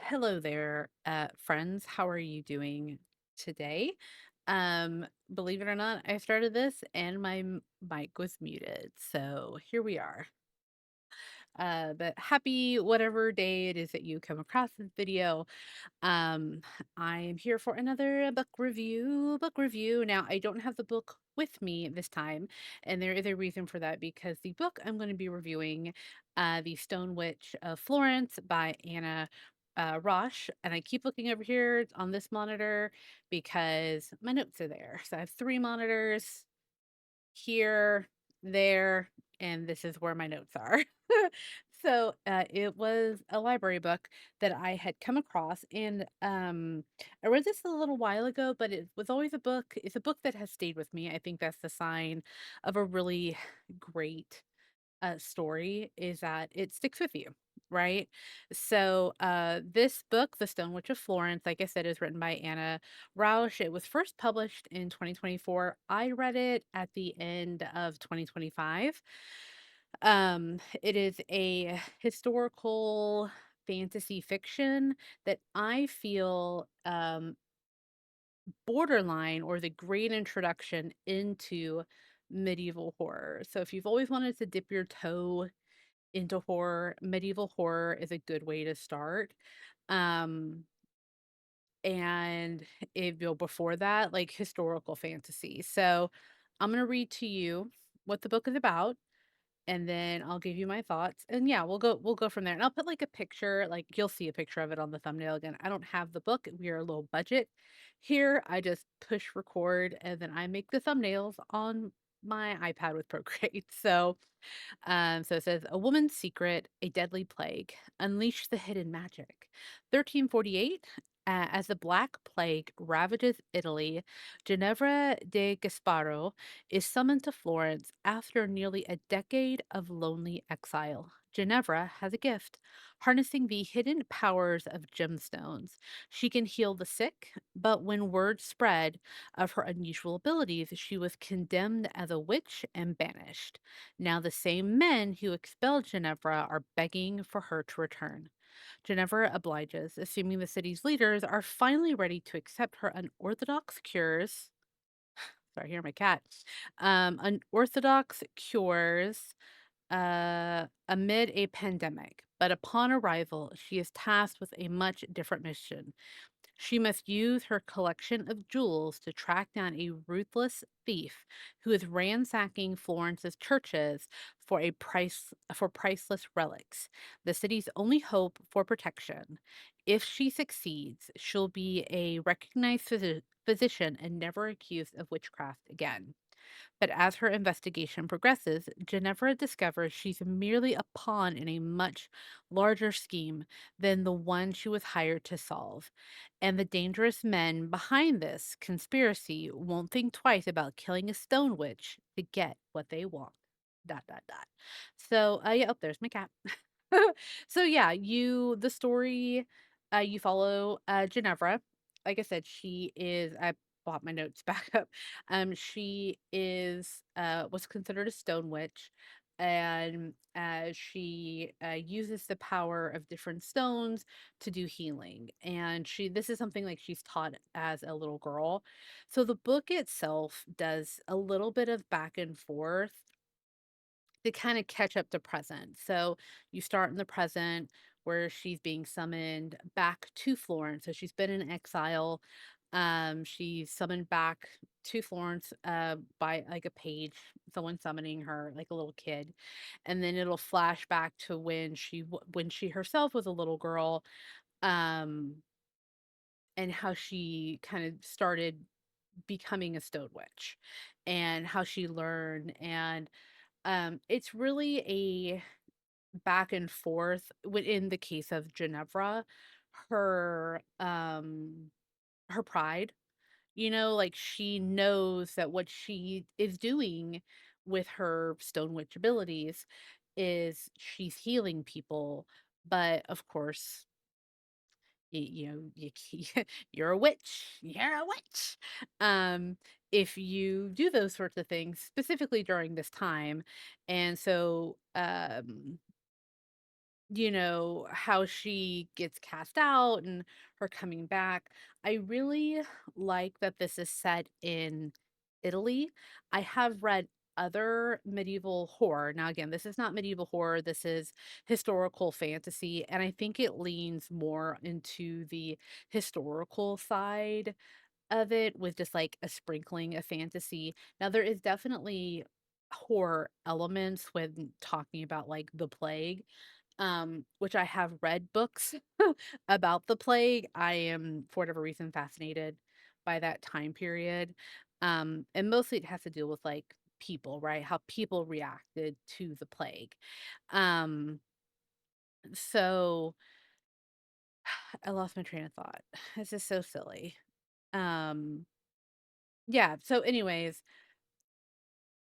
Hello there, friends. How are you doing today? Believe it or not, I started this and my mic was muted. So here we are. But happy whatever day it is that you come across this video. Um, I am here for another book review. Book review. Now, I don't have the book with me this time, and there is a reason for that because the book I'm going to be reviewing, The Stone Witch of Florence by Anna Rasche, and I keep looking over here on this monitor because my notes are there. So I have three monitors here, there, and this is where my notes are. It was a library book that I had come across, and I read this a little while ago, but it was always a book. It's a book that has stayed with me. I think that's the sign of a really great story is that it sticks with you, right? This book, The Stone Witch of Florence, like I said, is written by Anna Rausch. It was first published in 2024. I read it at the end of 2025. It is a historical fantasy fiction that I feel borderline or the great introduction into medieval horror. So if you've always wanted to dip your toe into horror, medieval horror is a good way to start. Um, and before that, like historical fantasy. So I'm gonna read to you what the book is about, and then I'll give you my thoughts. And yeah, we'll go from there. And I'll put like a picture, like you'll see a picture of it on the thumbnail again. I don't have the book. We are a low budget here. I just push record and then I make the thumbnails on my iPad with Procreate. So it says, A woman's secret, a deadly plague. Unleash the hidden magic. 1348, as the Black Plague ravages Italy, Ginevra de Gasparo is summoned to Florence after nearly a decade of lonely exile. Ginevra has a gift, harnessing the hidden powers of gemstones. She can heal the sick, but when word spread of her unusual abilities, she was condemned as a witch and banished. Now the same men who expelled Ginevra are begging for her to return. Ginevra obliges, assuming the city's leaders are finally ready to accept her unorthodox cures. Sorry, here my cat. Unorthodox cures amid a pandemic. But upon arrival, she is tasked with a much different mission. She must use her collection of jewels to track down a ruthless thief who is ransacking Florence's churches for priceless relics, the city's only hope for protection. If she succeeds, she'll be a recognized physician and never accused of witchcraft again. But as her investigation progresses, Ginevra discovers she's merely a pawn in a much larger scheme than the one she was hired to solve. And the dangerous men behind this conspiracy won't think twice about killing a stone witch to get what they want. Dot dot dot. Yeah, oh, there's my cat. The story, you follow Ginevra. Like I said, I bought my notes back up. She is was considered a stone witch, and she uses the power of different stones to do healing. And this is something like she's taught as a little girl. So the book itself does a little bit of back and forth to kind of catch up to present. So you start in the present where she's being summoned back to Florence. So she's been in exile. She's summoned back to Florence by like a page, someone summoning her like a little kid. And then it'll flash back to when she herself was a little girl, um and how she kind of started becoming a stone witch and how she learned. And it's really a back and forth in the case of Ginevra, her her pride, like she knows that what she is doing with her stone witch abilities is she's healing people, but of course you're a witch. You're a witch. Um, if you do those sorts of things, specifically during this time, and so how she gets cast out and her coming back. I really like that this is set in Italy. I have read other medieval horror. Now, again, this is not medieval horror, this is historical fantasy. And I think it leans more into the historical side of it with just like a sprinkling of fantasy. Now, there is definitely horror elements when talking about like the plague, which I have read books about the plague. I am, for whatever reason, fascinated by that time period. And mostly it has to do with like people, right? How people reacted to the plague. Um, so I lost my train of thought. This is so silly. Um, yeah. So, anyways,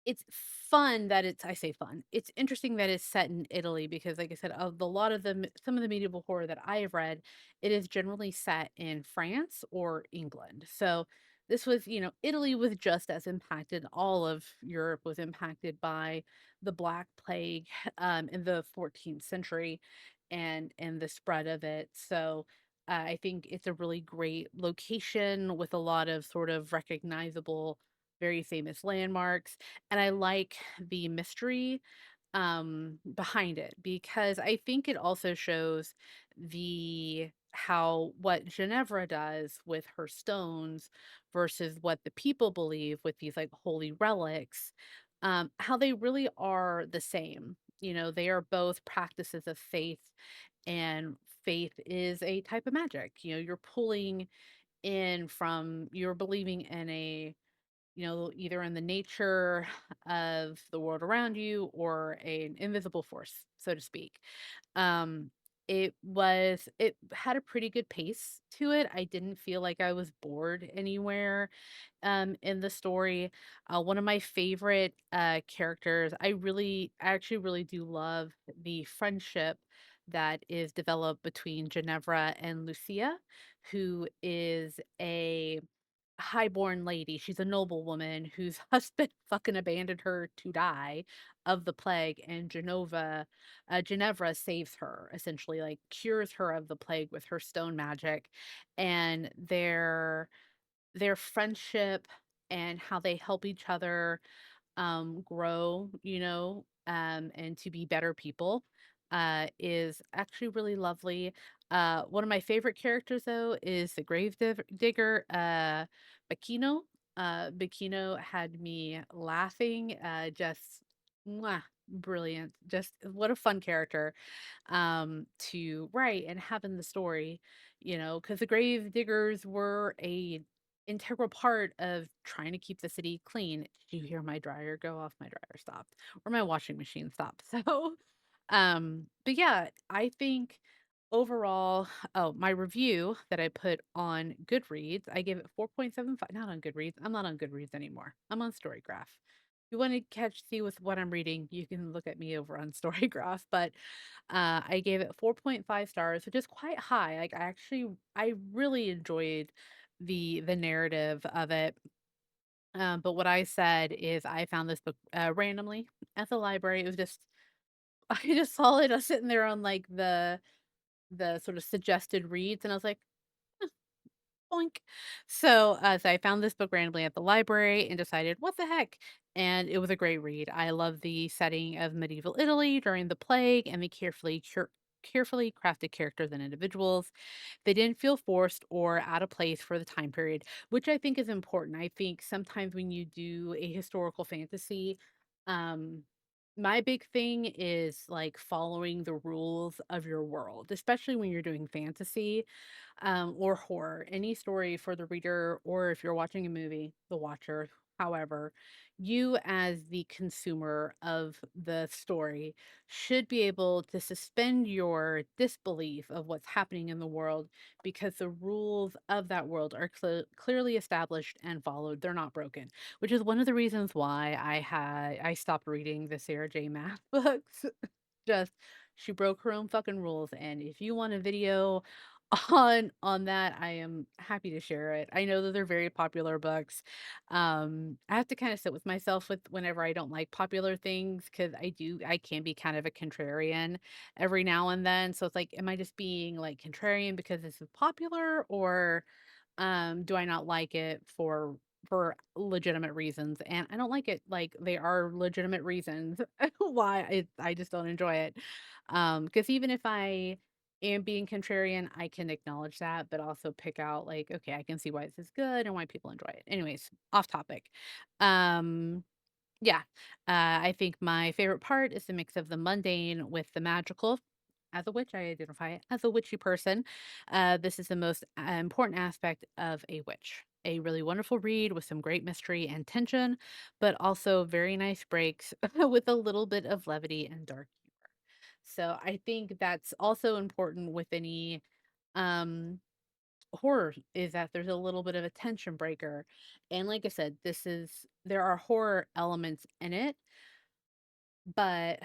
it's fun that it's I say fun. It's interesting that it's set in Italy because, like I said, of the lot of the some of the medieval horror that I have read, it is generally set in France or England. So this was, Italy was just as impacted. All of Europe was impacted by the Black Plague in the 14th century and the spread of it. So I think it's a really great location with a lot of sort of recognizable, very famous landmarks, and I like the mystery behind it because I think it also shows the how what Ginevra does with her stones versus what the people believe with these like holy relics, how they really are the same. They are both practices of faith, and faith is a type of magic. You're pulling in from, you're believing in a, either in the nature of the world around you or an invisible force, so to speak. Um, it had a pretty good pace to it. I didn't feel like I was bored anywhere in the story. One of my favorite characters, I actually really do love the friendship that is developed between Ginevra and Lucia, who is a highborn lady. She's a noblewoman whose husband fucking abandoned her to die of the plague, and Ginevra saves her, essentially, like cures her of the plague with her stone magic, and their friendship and how they help each other grow, and to be better people, is actually really lovely. One of my favorite characters, though, is the digger, Bacchino. Bacchino had me laughing, just mwah, brilliant. Just what a fun character to write and have in the story, because the grave diggers were a integral part of trying to keep the city clean. Did you hear my dryer go off? My dryer stopped, or my washing machine stopped. So, but yeah, I think overall, oh, my review that I put on Goodreads, I gave it 4.75. Not on Goodreads. I'm not on Goodreads anymore. I'm on Storygraph. If you want to see with what I'm reading, you can look at me over on Storygraph. But I gave it 4.5 stars, which is quite high. Like I really enjoyed the narrative of it. But what I said is I found this book randomly at the library. It was just I just saw it sitting there on like the sort of suggested reads, and I was like, boink. So I found this book randomly at the library and decided, what the heck? And it was a great read. I love the setting of medieval Italy during the plague and the carefully crafted characters and individuals. They didn't feel forced or out of place for the time period, which I think is important. I think sometimes when you do a historical fantasy, um, my big thing is like following the rules of your world, especially when you're doing fantasy or horror, any story for the reader, or if you're watching a movie, the watcher, however, you as the consumer of the story should be able to suspend your disbelief of what's happening in the world because the rules of that world are clearly established and followed. They're not broken, which is one of the reasons why I stopped reading the Sarah J. Math books. Just she broke her own fucking rules, and if you want a video On that, I am happy to share it. I know that they're very popular books. I have to kind of sit with myself with whenever I don't like popular things because I can be kind of a contrarian every now and then. So it's like, am I just being like contrarian because this is popular, or do I not like it for legitimate reasons? And I don't like it like they are legitimate reasons why I just don't enjoy it. Because even if I am being contrarian, I can acknowledge that, but also pick out like, okay, I can see why this is good and why people enjoy it. Anyways, off topic. Um, yeah, I think my favorite part is the mix of the mundane with the magical. As a witch, I identify as a witchy person. This is the most important aspect of a witch. A really wonderful read with some great mystery and tension, but also very nice breaks with a little bit of levity and dark humor. So I think that's also important with any um horror, is that there's a little bit of a tension breaker. And like I said, there are horror elements in it, but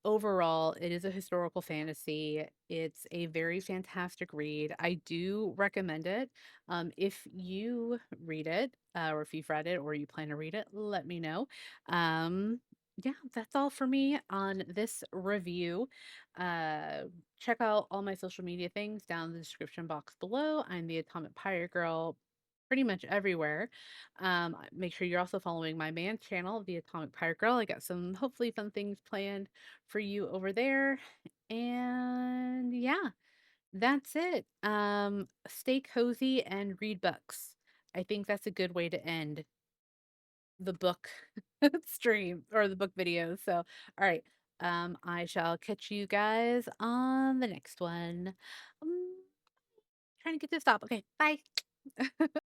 overall, it is a historical fantasy. It's a very fantastic read. I do recommend it. If you read it, or if you've read it, or you plan to read it, let me know. Um, yeah, that's all for me on this review. Uh, Check out all my social media things down in the description box below. I'm the Atomic Pirate Girl pretty much everywhere. Make sure you're also following my man channel, The Atomic Pirate Girl. I got some hopefully fun things planned for you over there. And yeah, that's it. Stay cozy and read books. I think that's a good way to end the book stream or the book video. So, all right. I shall catch you guys on the next one. Um, Trying to get to stop. Okay, bye.